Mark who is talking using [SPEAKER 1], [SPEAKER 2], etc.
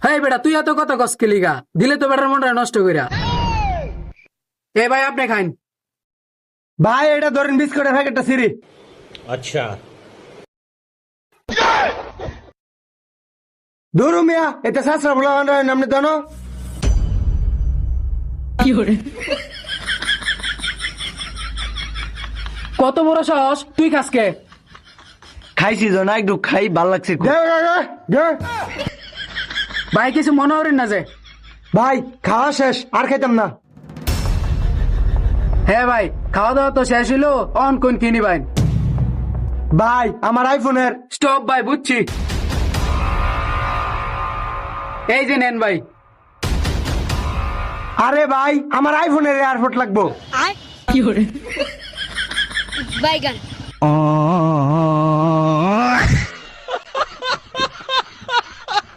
[SPEAKER 1] হ্যাঁ বেটা তুই এত কথা কস কেলিগা দিলে তো বেটার মনটা নষ্ট কইরা। এ ভাই আপনি খাইন।
[SPEAKER 2] ভাই এটা ধরেন বিস্কুটের প্যাকেটটা সিরি।
[SPEAKER 3] अच्छा।
[SPEAKER 2] দূর মিয়া এটা শাস্ত্রা বলা নামনে জানো।
[SPEAKER 1] কত বড় সাহস তুই খাসকে?
[SPEAKER 4] খাইছি তো না, একটু খাই, ভাল লাগছে খুব।
[SPEAKER 1] ভাই কিছু মনে করেন না যে।
[SPEAKER 2] ভাই খাওয়া শেষ, আর খাইতাম না।
[SPEAKER 1] হ্যাঁ ভাই খাওয়া দাওয়া তো শেষ হইলো, অন কোন কিনি ভাই।
[SPEAKER 2] ভাই আমার আইফোনের।
[SPEAKER 1] স্টপ ভাই বুঝছি, এই যে নেন ভাই।
[SPEAKER 2] আরে ভাই আমার আইফোনের এয়ারপোর্ট লাগবো।
[SPEAKER 5] বাইগান।